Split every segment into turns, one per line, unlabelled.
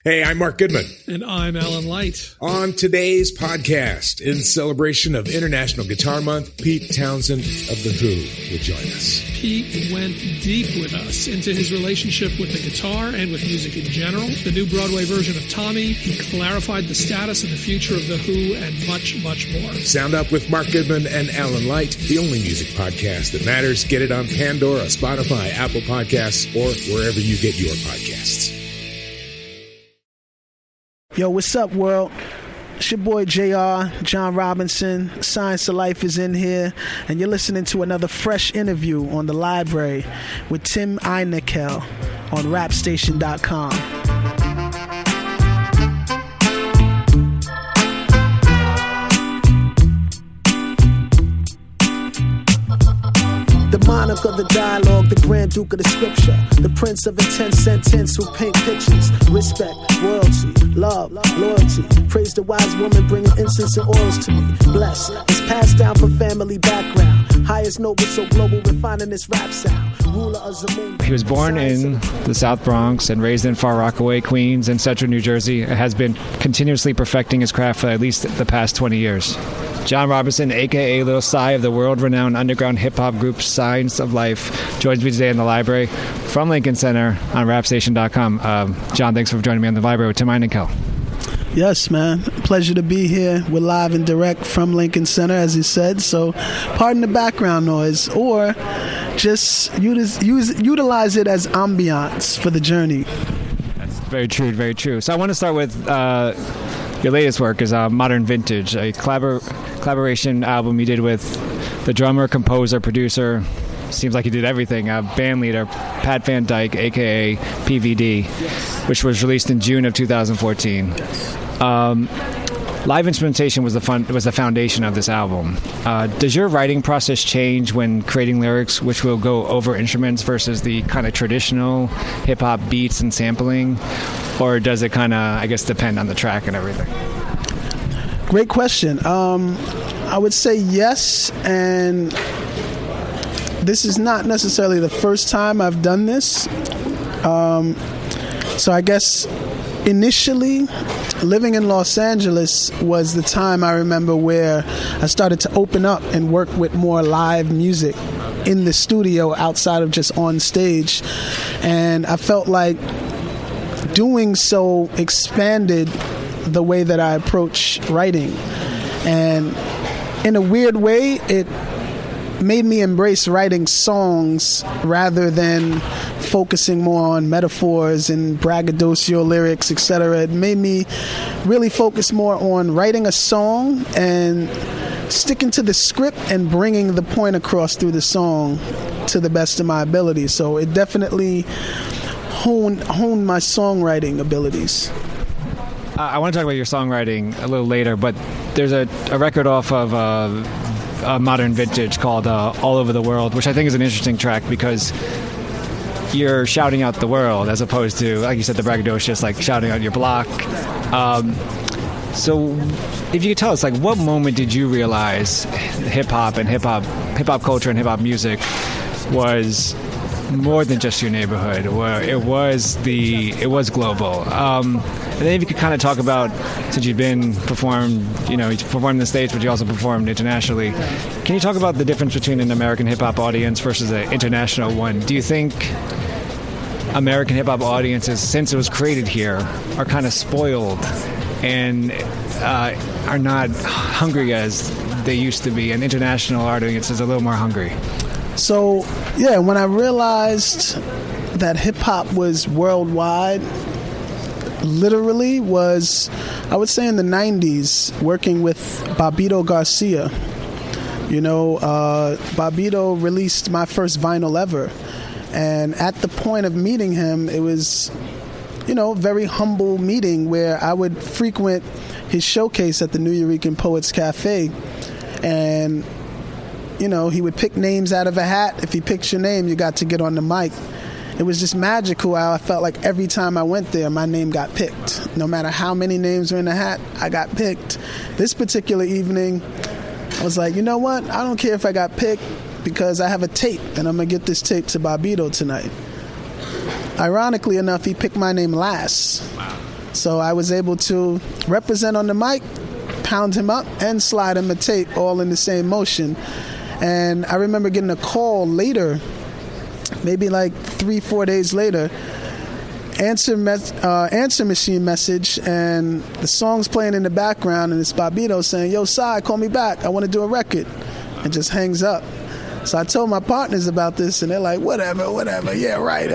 Hey, I'm Mark Goodman.
And I'm Alan Light.
On today's podcast, in celebration of International Guitar Month, Pete Townsend of The Who will join us.
Pete went deep with us into his relationship with the guitar and with music in general, the new Broadway version of Tommy. He clarified the status and the future of The Who, and much, much more.
Sound Up with Mark Goodman and Alan Light, the only music podcast that matters. Get it on Pandora, Spotify, Apple Podcasts, or wherever you get your podcasts.
Yo, what's up, world? It's your boy JR, John Robinson. Scienz of Life is in here, and you're listening to another fresh interview on The Library with Tim Eineckel on rapstation.com. The monarch of the dialogue, the grand duke of the scripture, the prince of intense sentence who paint pictures. Respect, royalty, love, loyalty. Praise the wise woman bringing incense and oils to me. Bless, it's passed down from family background. Highest noble, so global, refining this rap sound. Ruler of Zamoon.
He was born in the South Bronx and raised in Far Rockaway, Queens, and Central New Jersey. Has been continuously perfecting his craft for at least the past 20 years. John Robinson, AKA Lil Sci of the world-renowned underground hip-hop group Scienz of Life, joins me today in the library from Lincoln Center on rapstation.com. John, thanks for joining me on the library with Tim Eineckel.
Yes, man. Pleasure to be here. We're live and direct from Lincoln Center, as you said. So pardon the background noise, or just utilize it as ambiance for the journey.
That's very true, very true. So I want to start with your latest work is Modern Vintage, a collaboration album you did with the drummer, composer, producer, seems like you did everything, band leader Pat Van Dyke, a.k.a. PVD, which was released in June of 2014. Live instrumentation was the foundation of this album. Does your writing process change when creating lyrics which will go over instruments versus the kind of traditional hip-hop beats and sampling? Or does it kind of, I guess, depend on the track and everything?
Great question. I would say yes, and this is not necessarily the first time I've done this. So I guess initially, living in Los Angeles was the time I remember where I started to open up and work with more live music in the studio outside of just on stage. And I felt like doing so expanded the way that I approach writing. And in a weird way, it made me embrace writing songs rather than focusing more on metaphors and braggadocio lyrics, etc. It made me really focus more on writing a song and sticking to the script and bringing the point across through the song to the best of my ability. So it definitely honed my songwriting abilities.
I want to talk about your songwriting a little later, but there's a record off of Modern Vintage called All Over the World, which I think is an interesting track because you're shouting out the world as opposed to, like you said, the braggadocious, like shouting out your block. So if you could tell us, like, what moment did you realize hip-hop and hip-hop culture and hip-hop music was more than just your neighborhood, where it was global? And then if you could kind of talk about, since you've been performed in the States, but you also performed internationally, can you talk about the difference between an American hip-hop audience versus an international one? Do you think American hip-hop audiences, since it was created here, are kind of spoiled and are not hungry as they used to be, and international audiences are a little more hungry?
So, yeah, when I realized that hip-hop was worldwide, literally was, I would say, in the 90s, working with Bobbito Garcia. Bobbito released my first vinyl ever. And at the point of meeting him, it was, very humble meeting where I would frequent his showcase at the New Eurekan Poets Cafe. And, he would pick names out of a hat. If he picked your name, you got to get on the mic. It was just magical how I felt like every time I went there, my name got picked. No matter how many names were in the hat, I got picked. This particular evening, I was like, you know what? I don't care if I got picked because I have a tape, and I'm going to get this tape to Bobbito tonight. Ironically enough, he picked my name last.
Wow.
So I was able to represent on the mic, pound him up, and slide him a tape all in the same motion. And I remember getting a call later, maybe like 3-4 days later, answer machine message, and the song's playing in the background, and it's Bobbito saying, "Yo, Sci, call me back. I want to do a record," and just hangs up. So I told my partners about this, and they're like, whatever, yeah, right.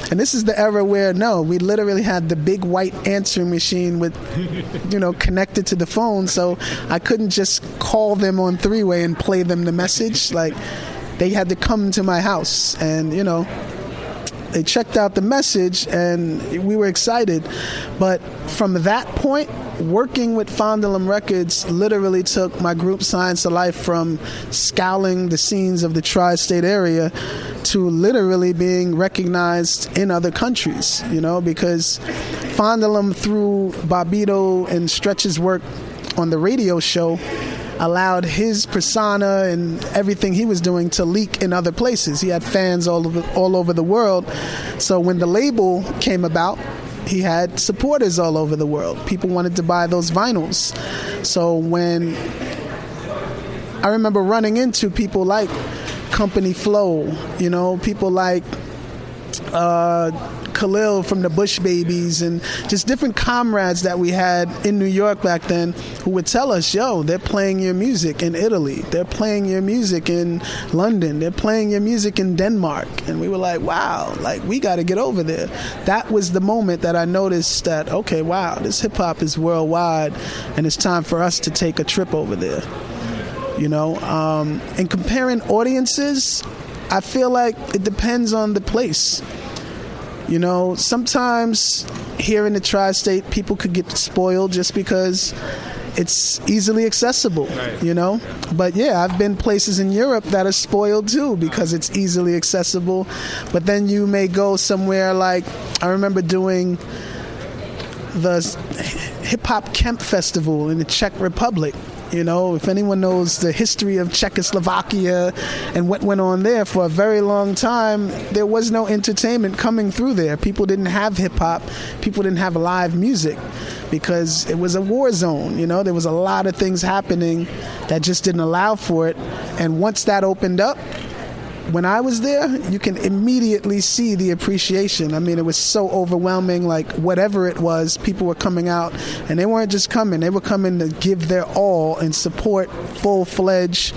And this is the era where, no, we literally had the big white answering machine with, connected to the phone, so I couldn't just call them on three-way and play them the message. Like, they had to come to my house, and, they checked out the message, and we were excited. But from that point, working with Fondulum Records literally took my group Scienz of Life from scouring the scenes of the tri-state area to literally being recognized in other countries, because Fondulum, through Bobbito and Stretch's work on the radio show, allowed his persona and everything he was doing to leak in other places. He had fans all over the world. So when the label came about, he had supporters all over the world. People wanted to buy those vinyls. So when I remember running into people like Company Flow, people like Khalil from the Bush Babies, and just different comrades that we had in New York back then, who would tell us, yo, they're playing your music in Italy, they're playing your music in London, they're playing your music in Denmark. And we were like, wow, like, we got to get over there. That was the moment that I noticed that, okay, wow, this hip hop is worldwide, and it's time for us to take a trip over there. And comparing audiences, I feel like it depends on the place. Sometimes here in the tri-state, people could get spoiled just because it's easily accessible, But yeah, I've been places in Europe that are spoiled too because it's easily accessible. But then you may go somewhere like, I remember doing the Hip Hop Kemp Festival in the Czech Republic. If anyone knows the history of Czechoslovakia and what went on there, for a very long time, there was no entertainment coming through there. People didn't have hip-hop. People didn't have live music because it was a war zone. There was a lot of things happening that just didn't allow for it. And once that opened up, when I was there, you can immediately see the appreciation. I mean, it was so overwhelming. Like, whatever it was, people were coming out, and they weren't just coming. They were coming to give their all and support full-fledged.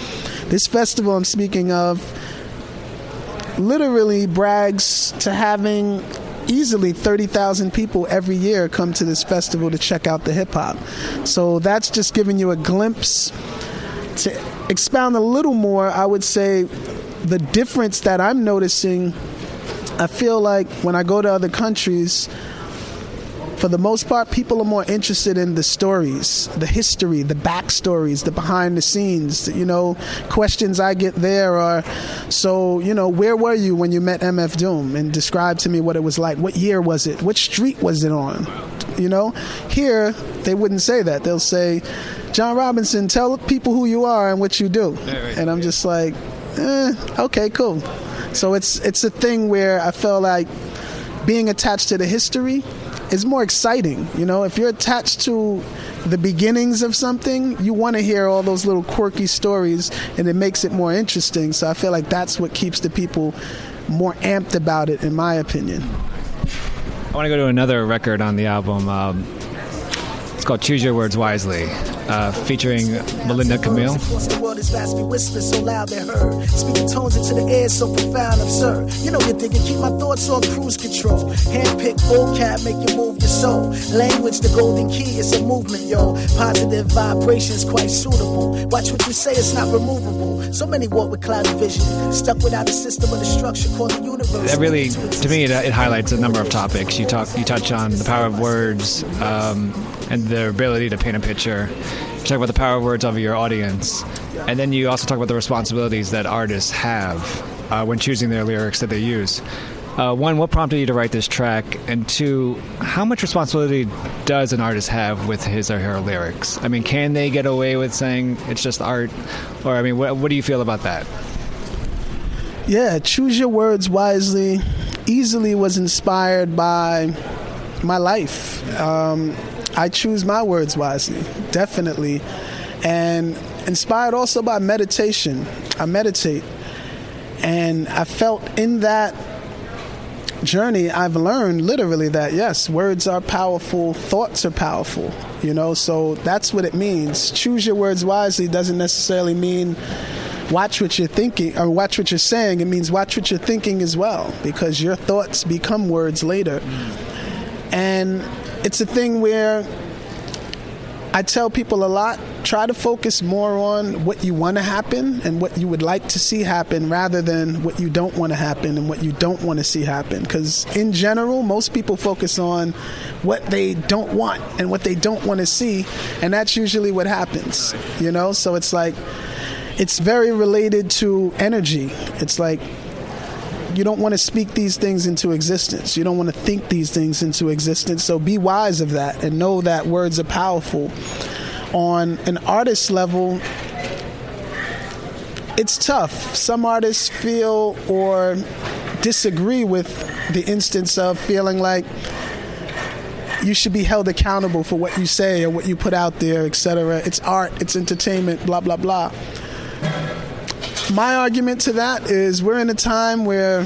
This festival I'm speaking of literally brags to having easily 30,000 people every year come to this festival to check out the hip-hop. So that's just giving you a glimpse. To expound a little more, I would say the difference that I'm noticing, I feel like when I go to other countries, for the most part, people are more interested in the stories, the history, the backstories, the behind the scenes. Questions I get there are, so, where were you when you met MF Doom? And describe to me what it was like. What year was it? What street was it on? Here, they wouldn't say that. They'll say, John Robinson, tell people who you are and what you do. And I'm just like, okay, cool. So it's a thing where I feel like being attached to the history is more exciting. If you're attached to the beginnings of something, you want to hear all those little quirky stories, and it makes it more interesting. So I feel like that's what keeps the people more amped about it, in my opinion.
I want to go to another record on the album. It's called Choose Your Words Wisely, featuring Melinda Camille.
The world is vast, we whisper so loud they're heard. Speaking tones into the air so profound, absurd. You're thinking, keep my thoughts on cruise control. Handpick vocab, make you move your soul. Language, the golden key, it's a movement, yo. Positive vibrations, quite suitable. Watch what you say, it's not removable. So many walk with cloudy vision, stuck without a system or the structure called the universe.
That really, to me, it highlights a number of topics. You touch on the power of words, and their ability to paint a picture. You talk about the power of words over your audience. And then you also talk about the responsibilities that artists have when choosing their lyrics that they use. One, what prompted you to write this track? And two, how much responsibility does an artist have with his or her lyrics? I mean, can they get away with saying it's just art? Or, I mean, what do you feel about that?
Yeah, Choose Your Words Wisely easily was inspired by my life. I choose my words wisely, definitely. And inspired also by meditation. I meditate. And I felt in that journey, I've learned literally that, yes, words are powerful, thoughts are powerful, so that's what it means. Choose your words wisely doesn't necessarily mean watch what you're thinking or watch what you're saying. It means watch what you're thinking as well, because your thoughts become words later. And it's a thing where I tell people a lot, try to focus more on what you want to happen and what you would like to see happen rather than what you don't want to happen and what you don't want to see happen. Because in general, most people focus on what they don't want and what they don't want to see, and that's usually what happens, So it's like, it's very related to energy. It's like, you don't want to speak these things into existence. You don't want to think these things into existence. So be wise of that and know that words are powerful. On an artist level, it's tough. Some artists feel or disagree with the instance of feeling like you should be held accountable for what you say or what you put out there, etc. It's art, it's entertainment, blah, blah, blah. My argument to that is we're in a time where,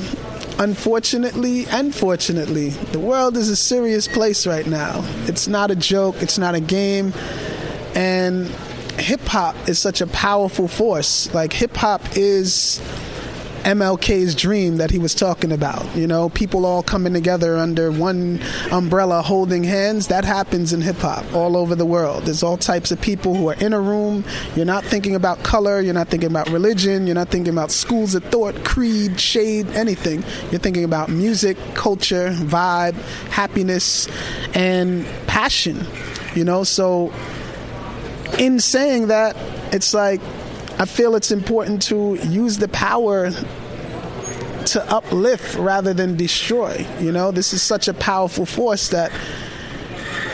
unfortunately and fortunately, the world is a serious place right now. It's not a joke. It's not a game. And hip-hop is such a powerful force. Like, hip-hop is MLK's dream that he was talking about. People all coming together under one umbrella holding hands. That happens in hip-hop all over the world. There's all types of people who are in a room. You're not thinking about color. You're not thinking about religion. You're not thinking about schools of thought, creed, shade, anything. You're thinking about music, culture, vibe, happiness, and passion. So in saying that, it's like, I feel it's important to use the power to uplift rather than destroy. This is such a powerful force that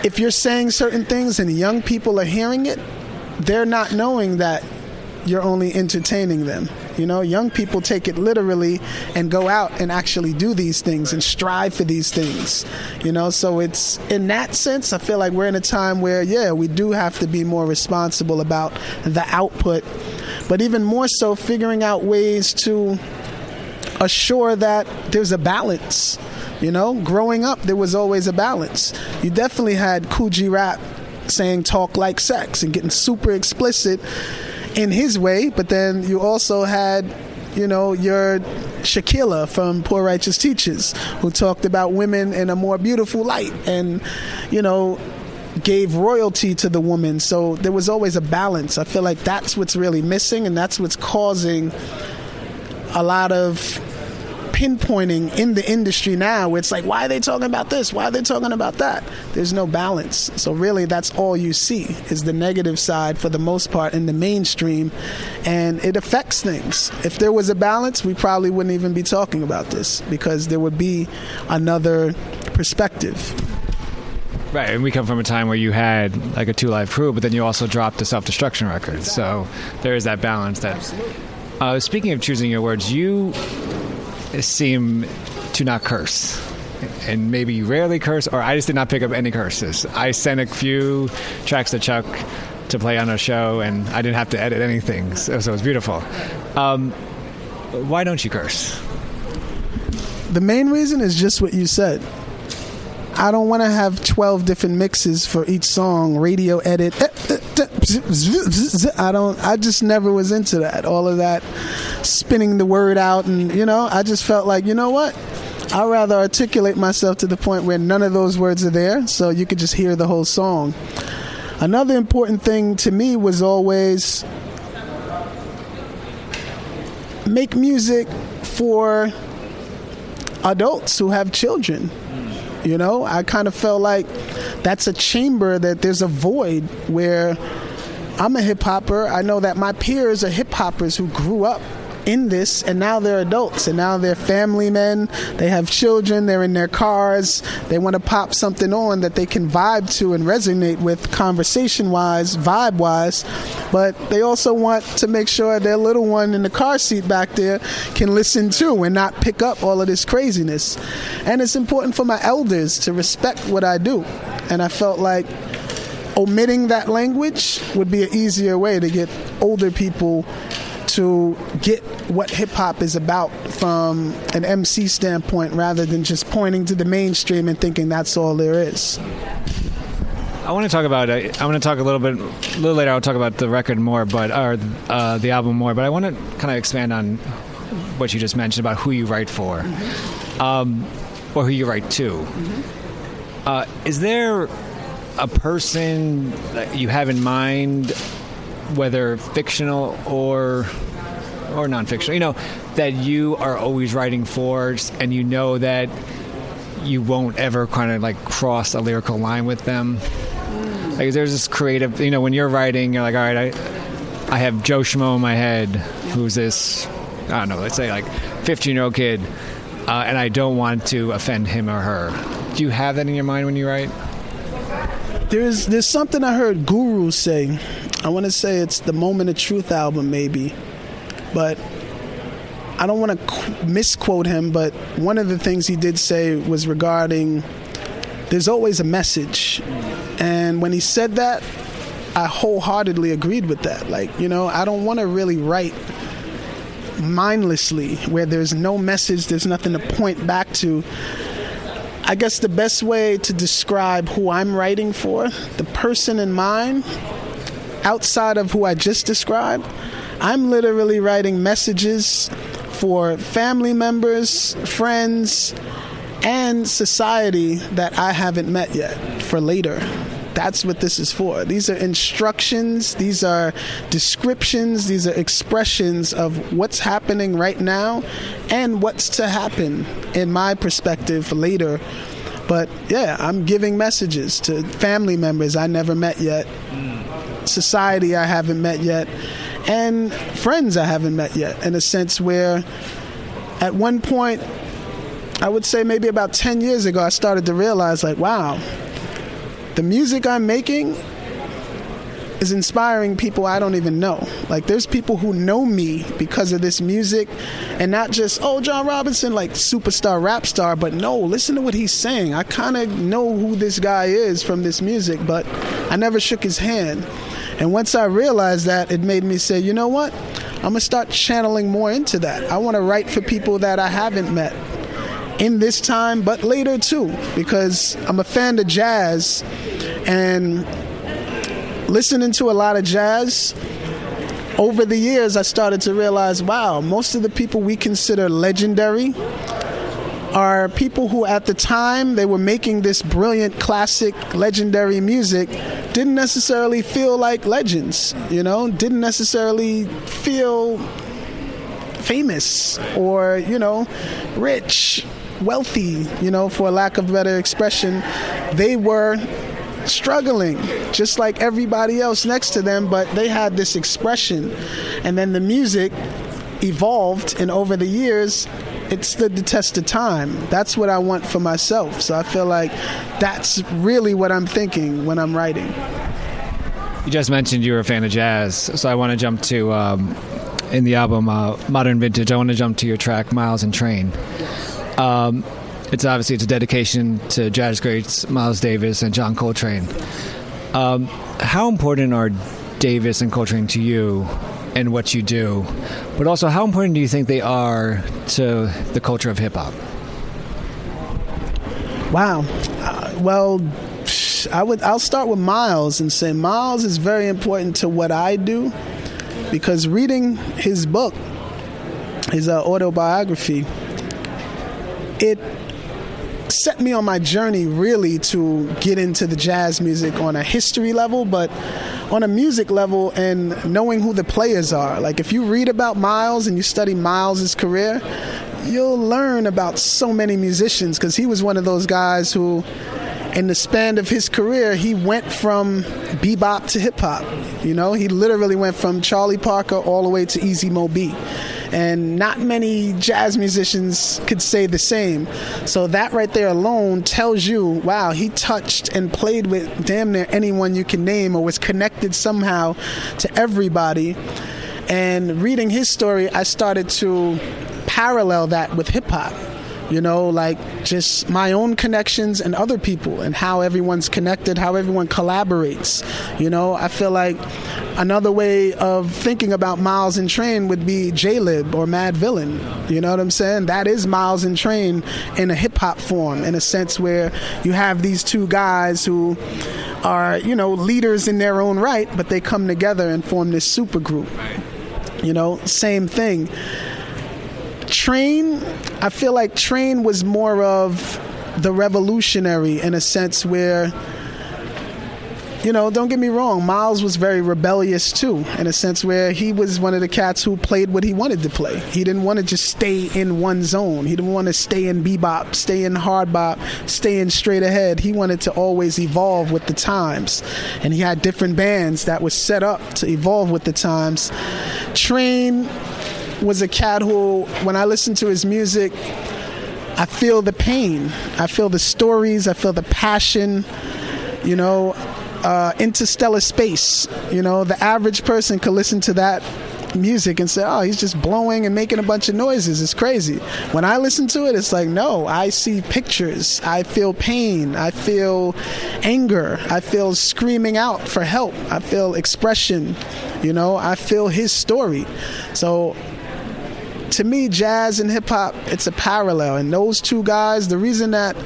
if you're saying certain things and young people are hearing it, they're not knowing that you're only entertaining them. Young people take it literally and go out and actually do these things and strive for these things. So it's, in that sense, I feel like we're in a time where, we do have to be more responsible about the output, but even more so figuring out ways to assure that there's a balance. Growing up, there was always a balance. You definitely had Coogee Rap saying talk like sex and getting super explicit in his way, but then you also had, your Shaquilla from Poor Righteous Teachers, who talked about women in a more beautiful light and, gave royalty to the woman. So there was always a balance. I feel like that's what's really missing, and that's what's causing a lot of pinpointing in the industry now, where it's like, why are they talking about this? Why are they talking about that? There's no balance. So really, that's all you see is the negative side for the most part in the mainstream, and it affects things. If there was a balance, we probably wouldn't even be talking about this, because there would be another perspective.
Right, and we come from a time where you had like a 2 Live Crew, but then you also dropped the Self-Destruction record. So there is that balance. Speaking of choosing your words, you seem to not curse, and maybe you rarely curse, or I just did not pick up any curses. I sent a few tracks to Chuck to play on our show, and I didn't have to edit anything, so it was beautiful. Why don't you curse?
The main reason is just what you said. I don't want to have 12 different mixes for each song, radio edit. I just never was into that. All of that spinning the word out, and I just felt like, what? I'd rather articulate myself to the point where none of those words are there, so you could just hear the whole song. Another important thing to me was always make music for adults who have children. I kind of felt like that's a chamber, that there's a void where I'm a hip-hopper. I know that my peers are hip-hoppers who grew up in this, and now they're adults, and now they're family men, they have children, they're in their cars, they want to pop something on that they can vibe to and resonate with conversation-wise, vibe-wise, but they also want to make sure their little one in the car seat back there can listen to and not pick up all of this craziness. And it's important for my elders to respect what I do, and I felt like omitting that language would be an easier way to get older people to get what hip-hop is about from an MC standpoint, rather than just pointing to the mainstream and thinking that's all there is.
I want to talk about. I want to talk a little later. I'll talk about the record more, or the album more. But I want to kind of expand on what you just mentioned about who you write for, or who you write to. Is there a person that you have in mind, whether fictional or non-fictional, that you are always writing for, and you know that you won't ever kind of like cross a lyrical line with them? Like, there's this creative, when you're writing, you're like, all right, I have Joe Schmo in my head, who's this, I don't know, let's say like 15-year-old kid, and I don't want to offend him or her. Do you have that in your mind when you write?
There's something I heard Guru say. I want to say it's the Moment of Truth album, maybe, but I don't want to misquote him, but one of the things he did say was regarding there's always a message. And when he said that, I wholeheartedly agreed with that. Like, I don't want to really write mindlessly where there's no message, there's nothing to point back to. I guess the best way to describe who I'm writing for, the person in mind, outside of who I just described, I'm literally writing messages for family members, friends, and society that I haven't met yet, for later. That's what this is for. These are instructions, these are descriptions, these are expressions of what's happening right now and what's to happen, in my perspective, later. But yeah, I'm giving messages to family members I never met yet, society I haven't met yet, and friends I haven't met yet, in a sense where at one point, I would say maybe about 10 years ago, I started to realize, like, wow, the music I'm making is inspiring people I don't even know. Like, there's people who know me because of this music, and not just, John Robinson, like superstar, rap star, but no, listen to what he's saying. I kind of know who this guy is from this music, but I never shook his hand. And once I realized that, it made me say, you know what? I'm going to start channeling more into that. I want to write for people that I haven't met in this time, but later too, because I'm a fan of jazz, and listening to a lot of jazz, over the years I started to realize, wow, most of the people we consider legendary are people who at the time they were making this brilliant, classic, legendary music didn't necessarily feel like legends, didn't necessarily feel famous or, rich, wealthy, for lack of a better expression. They were struggling just like everybody else next to them, but they had this expression, and then the music evolved, and over the years it stood the test of time. That's what I want for myself. So I feel like that's really what I'm thinking when I'm writing.
You just mentioned you were a fan of jazz, so I want to jump to in the album Modern Vintage, I want to jump to your track Miles and Train. It's a dedication to jazz greats Miles Davis and John Coltrane. How important are Davis and Coltrane to you and what you do? But also, how important do you think they are to the culture of hip-hop?
Wow. I'll start with Miles and say Miles is very important to what I do, because reading his book, his autobiography, it set me on my journey really to get into the jazz music on a history level, but on a music level and knowing who the players are. Like, if you read about Miles and you study Miles' career, you'll learn about so many musicians, because he was one of those guys who in the span of his career, he went from bebop to hip hop. You know, he literally went from Charlie Parker all the way to Easy Mo Bee. And not many jazz musicians could say the same. So that right there alone tells you, wow, he touched and played with damn near anyone you can name or was connected somehow to everybody. And reading his story, I started to parallel that with hip hop. You know, like just my own connections and other people and how everyone's connected, how everyone collaborates. You know, I feel like another way of thinking about Miles and Train would be J-Lib or Mad Villain. You know what I'm saying? That is Miles and Train in a hip-hop form, in a sense where you have these two guys who are, you know, leaders in their own right, but they come together and form this super group. You know, same thing. Train, I feel like Train was more of the revolutionary in a sense where, you know, don't get me wrong, Miles was very rebellious too, in a sense where he was one of the cats who played what he wanted to play. He didn't want to just stay in one zone. He didn't want to stay in bebop, stay in hard bop, stay in straight ahead. He wanted to always evolve with the times. And he had different bands that was set up to evolve with the times. Train was a cat who, when I listen to his music, I feel the pain. I feel the stories. I feel the passion. You know, interstellar space. You know, the average person could listen to that music and say, oh, he's just blowing and making a bunch of noises. It's crazy. When I listen to it, it's like, no, I see pictures. I feel pain. I feel anger. I feel screaming out for help. I feel expression. You know, I feel his story. So to me, jazz and hip-hop, it's a parallel. And those two guys, the reason that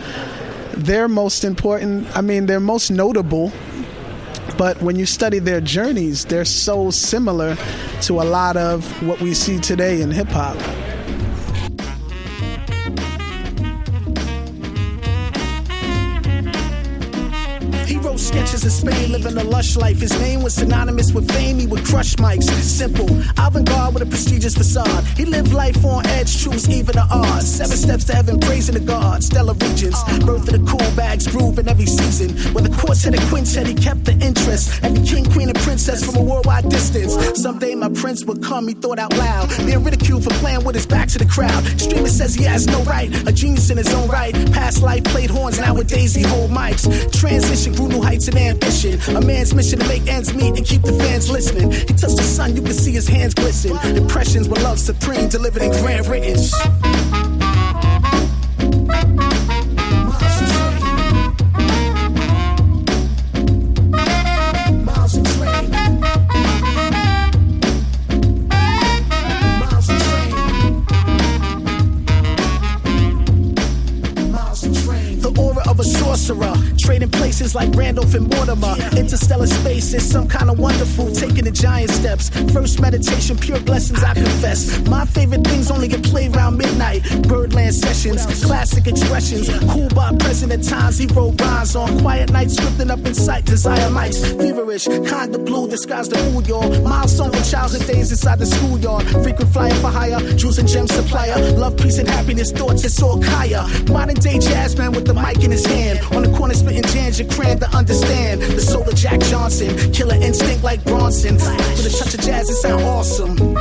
they're most important, I mean, they're most notable, but when you study their journeys, they're so similar to a lot of what we see today in hip-hop.
Sketches of Spain, living a lush life. His name was synonymous with fame. He would crush mics. Simple, avant-garde with a prestigious facade. He lived life on edge, truths even the odds. 7 steps to heaven, praising the God. Stellar regions, birth of the cool bags, groove in every season. With a quartet and quintet, he kept the interest. Every king, queen, and princess from a worldwide distance. Someday my prince would come, he thought out loud. Being ridiculed for playing with his back to the crowd. Streamer says he has no right, a genius in his own right. Past life played horns, nowadays he hold mics. Transition grew new heights and ambition. A man's mission to make ends meet and keep the fans listening. He touched the sun, you can see his hands glisten. Impressions with love supreme, delivered in grand writtens. Trading places like Randolph and Mortimer. Interstellar space is some kind of wonderful. Taking the giant steps. First meditation, pure blessings I confess. My favorite things only get played around midnight. Birdland sessions, classic expressions. Cool Bob present at times. He wrote rhymes on quiet nights, scripting up in sight. Desire mics, feverish, kinda blue. Describes the mood, y'all. Milestone from childhood days inside the schoolyard. Frequent flyer for hire. Jewels and gem supplier. Love, peace, and happiness. Thoughts, it's all Kaya. Modern day jazz man with the mic in his hand. On the corner spitting jams, you cram to understand. The soul of Jack Johnson, killer instinct like Bronson. With a touch of jazz, it sound awesome.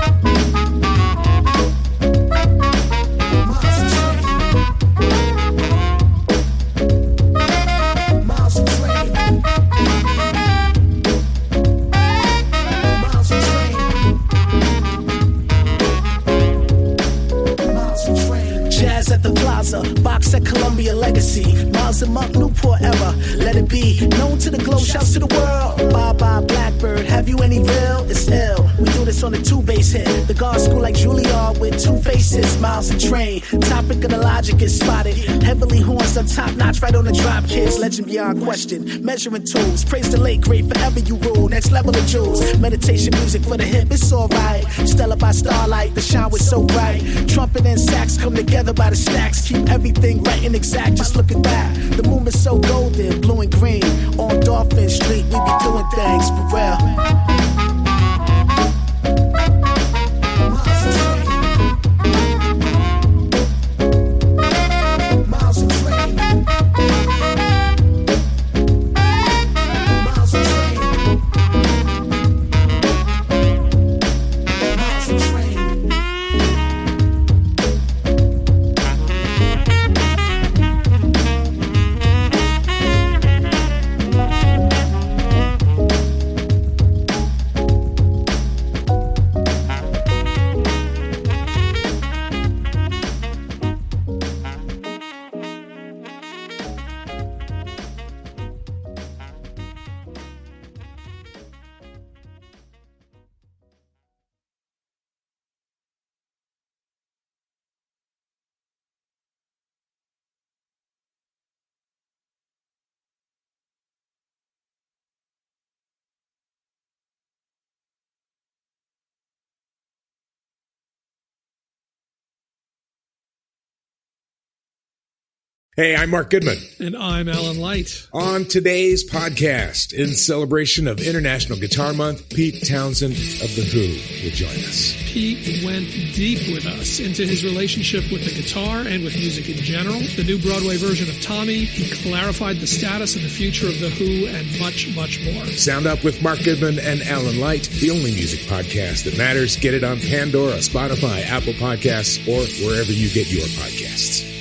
Jazz at the Plaza, box at Columbia Legacy. Miles and Monk, Newport era, let it be. Known to the globe, shouts to the world. Bye-bye Blackbird, have you any real? It's ill, we do this on a 2-bass hit. The guard school like Juilliard with 2 faces. Miles and Train, topic of the logic is spotted. Heavily horns on top notch, right on the drop kids. Legend beyond question, measuring tools. Praise the late great, forever you rule. Next level of jewels, meditation music for the hip, it's alright. Stella by starlight, the shine was so bright. Trumpet and sax come together by the stacks. Keep everything right and exact, just look at that. The moon is so golden, blue and green. On Dolphin Street, we be doing things for real.
Hey, I'm Mark Goodman.
And I'm Alan Light.
On today's podcast, in celebration of International Guitar Month, Pete Townsend of The Who will join us.
Pete went deep with us into his relationship with the guitar and with music in general, the new Broadway version of Tommy. He clarified the status and the future of The Who, and much, much more.
Sound Up with Mark Goodman and Alan Light, the only music podcast that matters. Get it on Pandora, Spotify, Apple Podcasts, or wherever you get your podcasts.